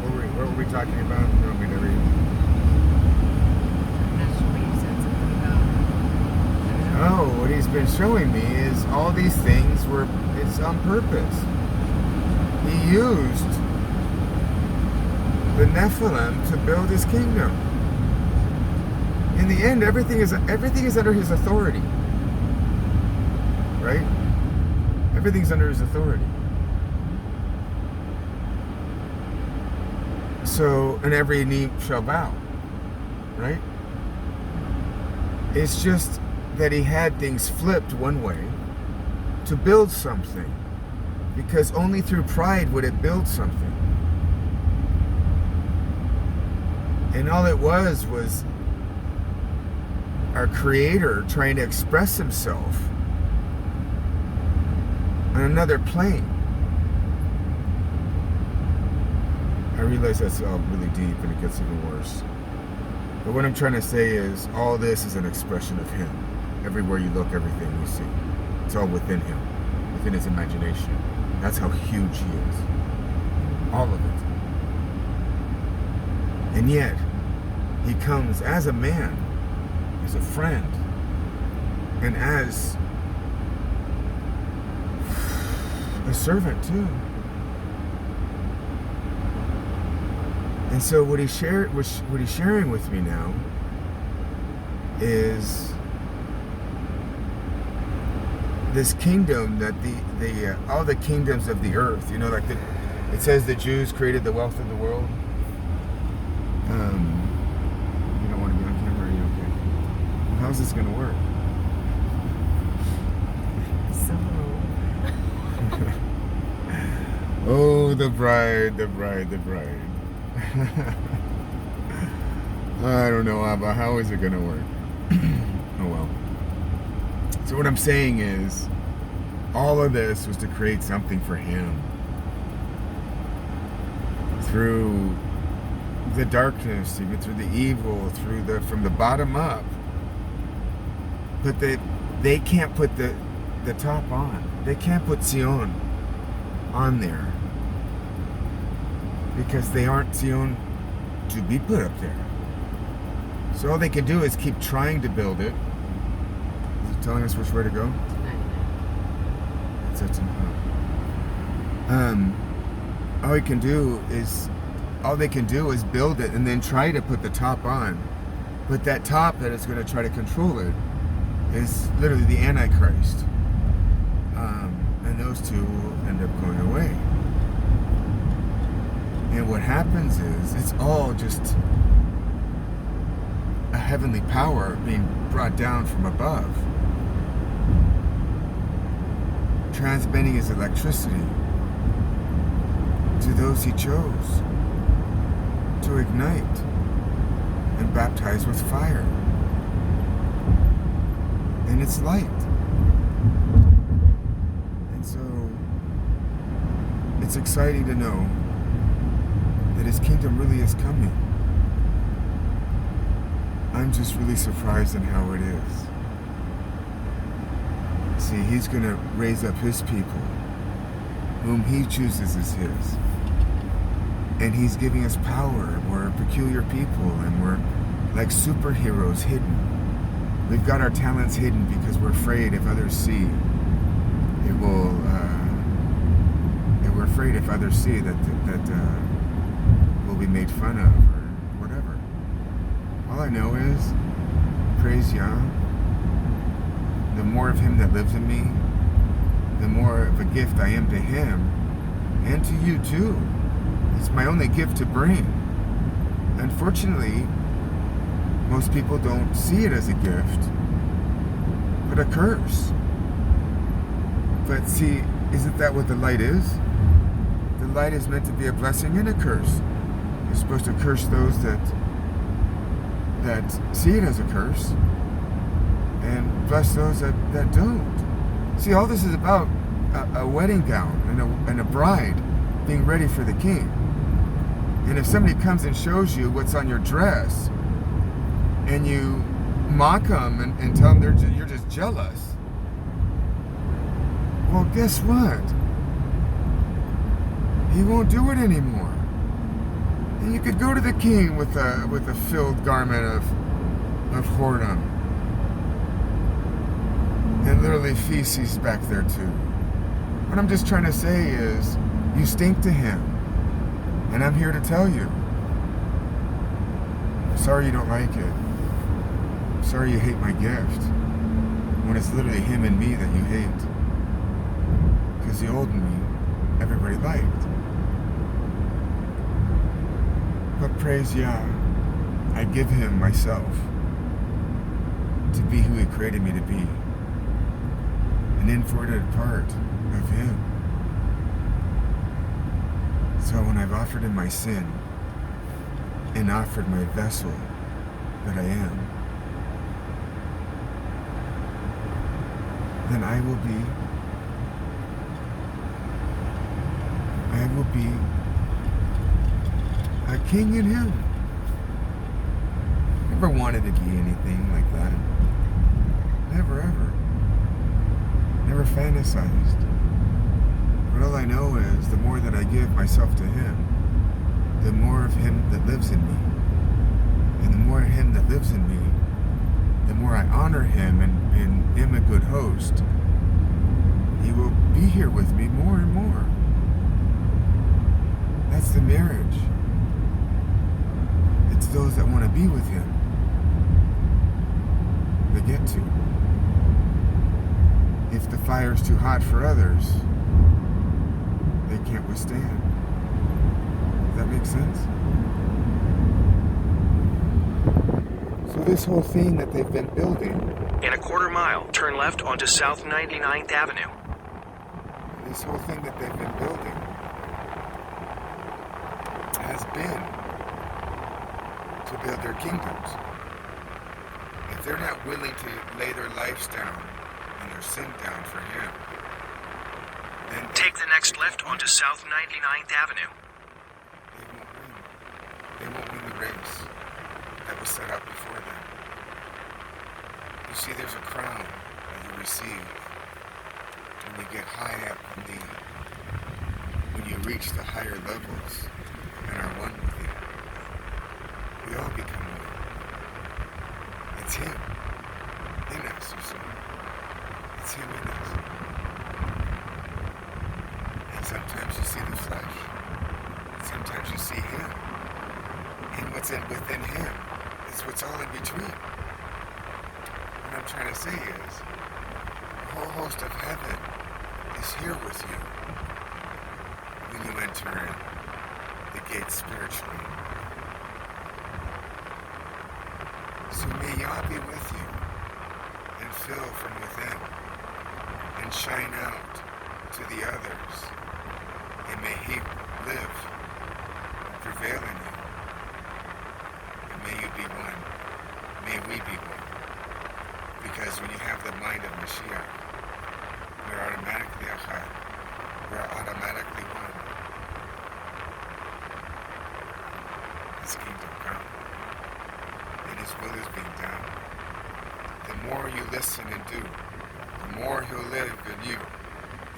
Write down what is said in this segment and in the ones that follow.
What were we talking about? No, we never. I'm not sure what you said something about. Oh, what he's been showing me is all these things were. It's on purpose. He used the Nephilim to build his kingdom. In the end, everything is under his authority, right? Everything's under his authority. So, and every knee shall bow, right? It's just that he had things flipped one way to build something, because only through pride would it build something. And all it was our Creator trying to express himself on another plane. I realize that's all really deep and it gets even worse. But what I'm trying to say is all this is an expression of him. Everywhere you look, everything you see. It's all within him, within his imagination. That's how huge he is. All of it. And yet, he comes as a man, as a friend, and as a servant too. And so what he's sharing with me now is this kingdom that the all the kingdoms of the earth, like it says the Jews created the wealth of the world. You don't want to be on camera, are you okay? Well, how's this going to work? So. Oh, the bride. I don't know, Abba. How is it going to work? Oh, well. So what I'm saying is, all of this was to create something for him. Through the darkness, even through the evil, from the bottom up. But they can't put the top on. They can't put Zion on there. Because they aren't Zion to be put up there. So all they can do is keep trying to build it. Is it telling us which way to go? It's all they can do is build it and then try to put the top on. But that top that is going to try to control it is literally the Antichrist. And those two will end up going away. And what happens is, it's all just a heavenly power being brought down from above, transmitting his electricity to those he chose to ignite and baptize with fire. And it's light. And so, it's exciting to know that his kingdom really is coming. I'm just really surprised in how it is. See, he's going to raise up his people, whom he chooses as his. And he's giving us power. We're peculiar people, and we're like superheroes hidden. We've got our talents hidden because we're afraid if others see, we're afraid if others see that we'll be made fun of or whatever. All I know is, praise Yah, the more of him that lives in me, the more of a gift I am to him and to you too. It's my only gift to bring. Unfortunately, most people don't see it as a gift, but a curse. But see, isn't that what the light is? The light is meant to be a blessing and a curse. You're supposed to curse those that see it as a curse, and bless those that don't. See, all this is about a wedding gown and a bride being ready for the king. And if somebody comes and shows you what's on your dress, and you mock them and tell them you're just jealous, well, guess what? He won't do it anymore. You could go to the king with a filled garment of whoredom. And literally feces back there too. What I'm just trying to say is, you stink to him. And I'm here to tell you. Sorry you don't like it. Sorry you hate my gift. When it's literally him and me that you hate. Because the old me, everybody liked. But praise Yah, I give him myself to be who he created me to be. An inverted part of him. So when I've offered him my sin and offered my vessel that I am, then I will be a king in him. Never wanted to be anything like that. Never ever. Never fantasized. But all I know is the more that I give myself to him, the more of him that lives in me. And the more of him that lives in me, the more I honor him and am a good host, he will be here with me more and more. That's the marriage. It's those that want to be with him that get to. If the fire's too hot for others, they can't withstand. Does that make sense? So this whole thing that they've been building. In a quarter mile, turn left onto South 99th Avenue. This whole thing that they've been building has been to build their kingdoms. If they're not willing to lay their lives down and their sin down for him, then take the next left onto South 99th Avenue. They won't win. They won't win the race that was set up before them. You see, there's a crown that you receive when you get high up when you reach the higher levels and are one with him. We all become one. It's him in us, you see. It's him in us. And sometimes you see the flesh. And sometimes you see him. And what's within him is what's all in between. What I'm trying to say is, the whole host of heaven is here with you when you enter in the gate spiritually. So may Yah be with you and fill from within and shine out to the others, and may he live and prevail in you, and may you be one, may we be one, because when you have the mind of Moschiac, we're automatically achad, we're automatically one. His kingdom come, and his will is being done. The more you listen and do, the more he'll live in you.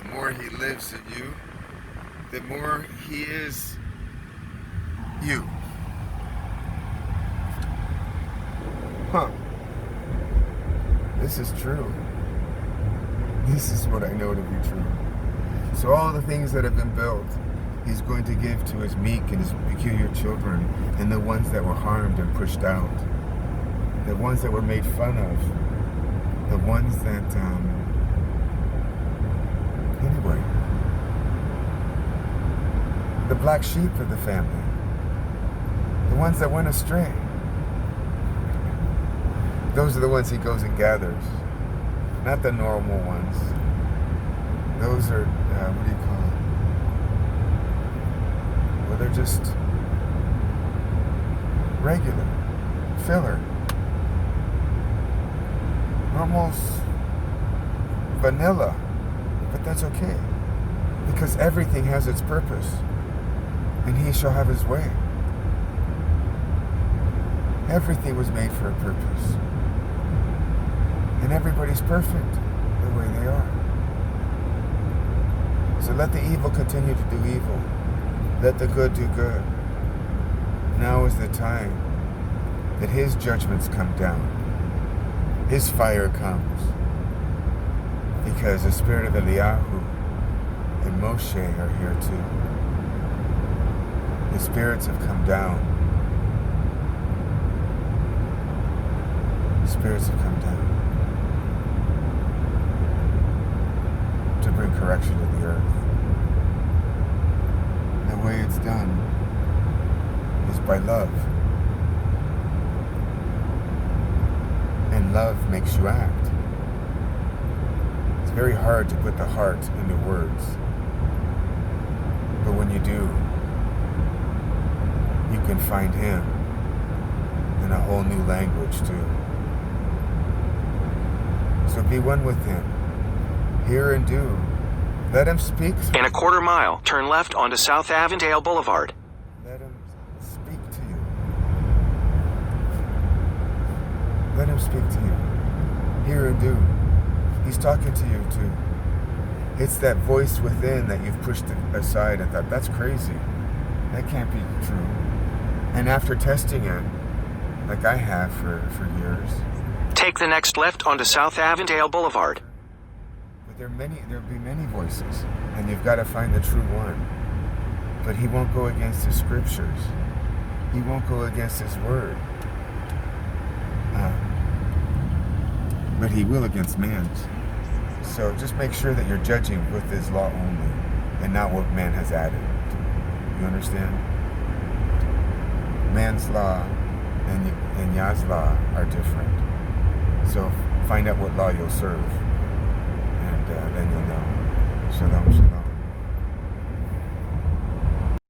The more he lives in you, the more he is you. Huh. This is true. This is what I know to be true. So all the things that have been built, he's going to give to his meek and his peculiar children, and the ones that were harmed and pushed out, the ones that were made fun of, the ones that, anyway, the black sheep of the family, the ones that went astray. Those are the ones he goes and gathers, not the normal ones. Those are, what do you call it? Well, they're just regular, filler, almost vanilla, but that's okay, because everything has its purpose, and he shall have his way. Everything was made for a purpose, and everybody's perfect the way they are. So let the evil continue to do evil. Let the good do good. the time that his judgments come down. His fire comes. Because the spirit of Eliyahu and Moshe are here too. The spirits have come down. The spirits have come down to bring correction to the earth. And the way it's done is by love. And love makes you act. It's very hard to put the heart into words. But when you do, you can find him in a whole new language too. So be one with him. Hear and do. Let him speak. In a quarter mile, turn left onto South Avondale Boulevard. Let him speak to you. Let him speak to you. Hear and do. He's talking to you too. It's that voice within that you've pushed aside and thought, that's crazy. That can't be true. And after testing it, like I have for years. Take the next left onto South Avondale Boulevard. But there'll be many voices, and you've got to find the true one. But he won't go against his scriptures. He won't go against his word. But he will against man's. So just make sure that you're judging with his law only, and not what man has added. You understand? Man's law and Yah's law are different. So find out what law you'll serve, and then you'll know. Shalom, shalom.